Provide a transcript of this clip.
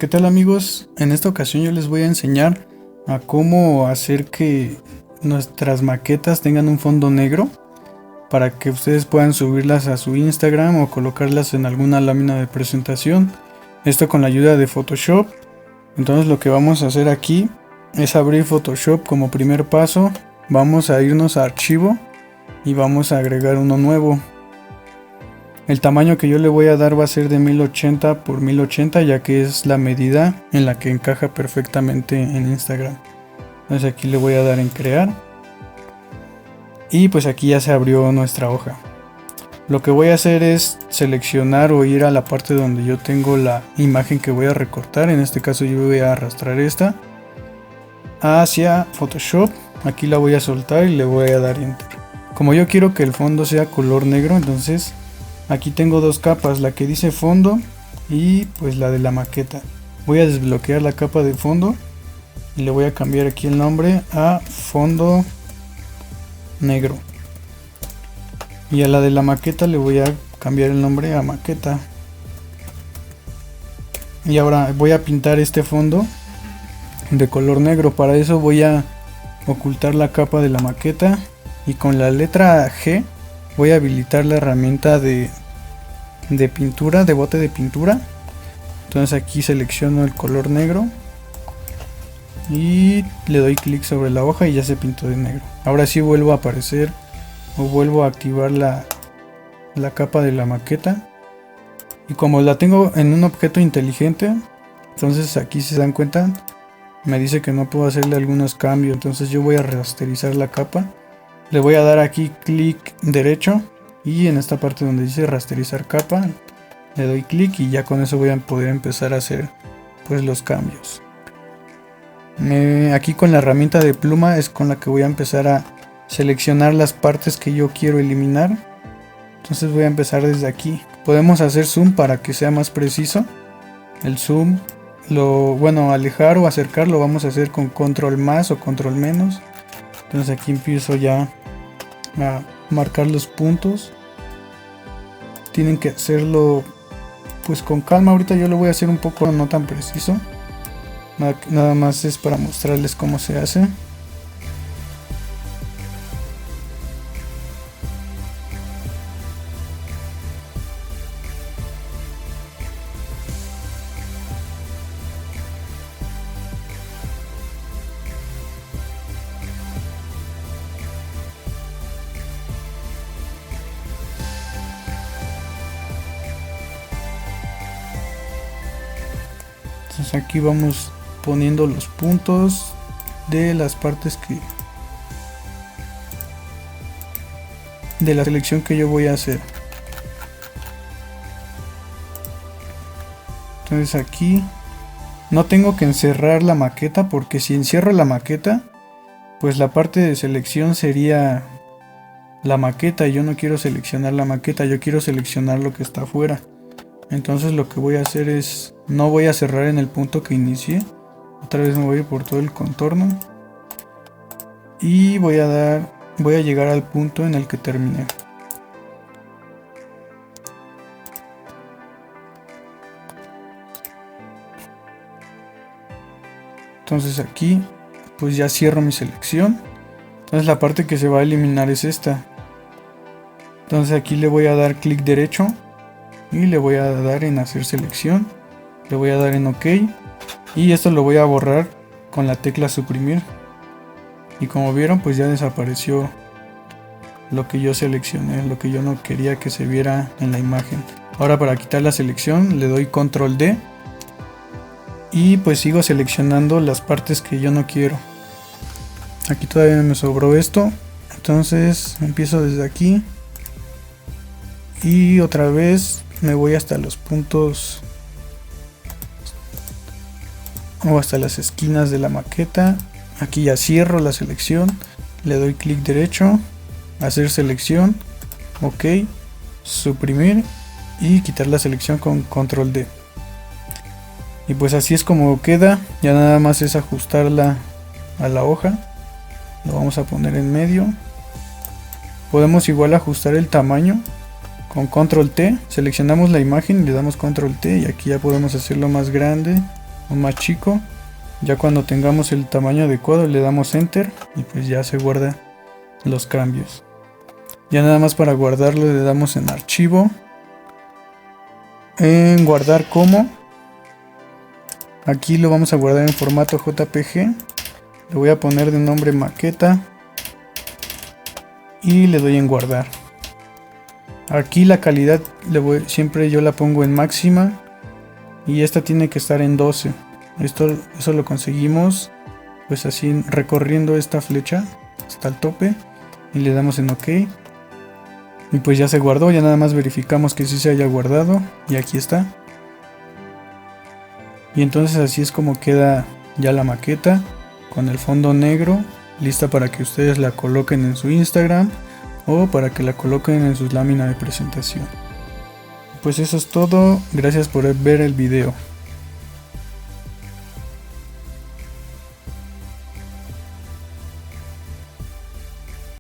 ¿Qué tal amigos? En esta ocasión yo les voy a enseñar a cómo hacer que nuestras maquetas tengan un fondo negro para que ustedes puedan subirlas a su Instagram o colocarlas en alguna lámina de presentación. Esto con la ayuda de Photoshop. Entonces lo que vamos a hacer aquí es abrir Photoshop como primer paso. Vamos a irnos a archivo y vamos a agregar uno nuevo. El tamaño que yo le voy a dar va a ser de 1080 por 1080, ya que es la medida en la que encaja perfectamente en Instagram. Entonces aquí le voy a dar en crear. Y pues aquí ya se abrió nuestra hoja. Lo que voy a hacer es seleccionar o ir a la parte donde yo tengo la imagen que voy a recortar. En este caso yo voy a arrastrar esta hacia Photoshop. Aquí la voy a soltar y le voy a dar enter. Como yo quiero que el fondo sea color negro, entonces aquí tengo dos capas, la que dice fondo y pues la de la maqueta. Voy a desbloquear la capa de fondo y le voy a cambiar aquí el nombre a fondo negro. Y a la de la maqueta le voy a cambiar el nombre a maqueta. Y ahora voy a pintar este fondo de color negro. Para eso voy a ocultar la capa de la maqueta y con la letra G voy a habilitar la herramienta de pintura, de bote de pintura. Entonces aquí selecciono el color negro y le doy clic sobre la hoja y ya se pintó de negro. Ahora sí vuelvo a aparecer o vuelvo a activar la capa de la maqueta. Y como la tengo en un objeto inteligente, entonces aquí, si se dan cuenta, me dice que no puedo hacerle algunos cambios. Entonces yo voy a rasterizar la capa. Le voy a dar aquí clic derecho y en esta parte donde dice rasterizar capa le doy clic y ya con eso voy a poder empezar a hacer pues los cambios. Aquí con la herramienta de pluma es con la que voy a empezar a seleccionar las partes que yo quiero eliminar. Entonces voy a empezar desde aquí. Podemos hacer zoom para que sea más preciso. El zoom, alejar o acercar lo vamos a hacer con control más o control menos. Entonces aquí empiezo ya a marcar los puntos. Tienen que hacerlo pues con calma. Ahorita yo lo voy a hacer un poco no tan preciso. Nada más es para mostrarles cómo se hace. Entonces aquí vamos poniendo los puntos de las partes de la selección que yo voy a hacer. Entonces aquí no tengo que encerrar la maqueta, porque si encierro la maqueta pues la parte de selección sería la maqueta y yo no quiero seleccionar la maqueta, yo quiero seleccionar lo que está afuera. Entonces lo que voy a hacer es, no voy a cerrar en el punto que inicié, otra vez me voy a ir por todo el contorno y voy a llegar al punto en el que terminé. Entonces aquí pues ya cierro mi selección. Entonces la parte que se va a eliminar es esta. Entonces aquí le voy a dar clic derecho y le voy a dar en hacer selección, le voy a dar en OK y esto lo voy a borrar con la tecla suprimir. Y como vieron pues ya desapareció lo que yo seleccioné, lo que yo no quería que se viera en la imagen. Ahora para quitar la selección le doy control D y pues sigo seleccionando las partes que yo no quiero. Aquí todavía me sobró esto, entonces empiezo desde aquí y otra vez me voy hasta los puntos o hasta las esquinas de la maqueta. Aquí ya cierro la selección, le doy clic derecho, hacer selección, OK, suprimir y quitar la selección con control D. Y pues así es como queda. Ya nada más es ajustarla a la hoja. Lo vamos a poner en medio. Podemos igual ajustar el tamaño con control T. Seleccionamos la imagen y le damos control T y aquí ya podemos hacerlo más grande o más chico. Ya cuando tengamos el tamaño adecuado le damos enter y pues ya se guarda los cambios. Ya nada más para guardarlo le damos en archivo, en guardar como. Aquí lo vamos a guardar en formato JPG. Le voy a poner de nombre maqueta y le doy en guardar. Aquí la calidad siempre yo la pongo en máxima y esta tiene que estar en 12. Eso lo conseguimos pues así, recorriendo esta flecha hasta el tope y le damos en OK. Y pues ya se guardó, ya nada más verificamos que sí se haya guardado y aquí está. Y entonces así es como queda ya la maqueta con el fondo negro, lista para que ustedes la coloquen en su Instagram o para que la coloquen en sus láminas de presentación. Pues eso es todo, gracias por ver el video.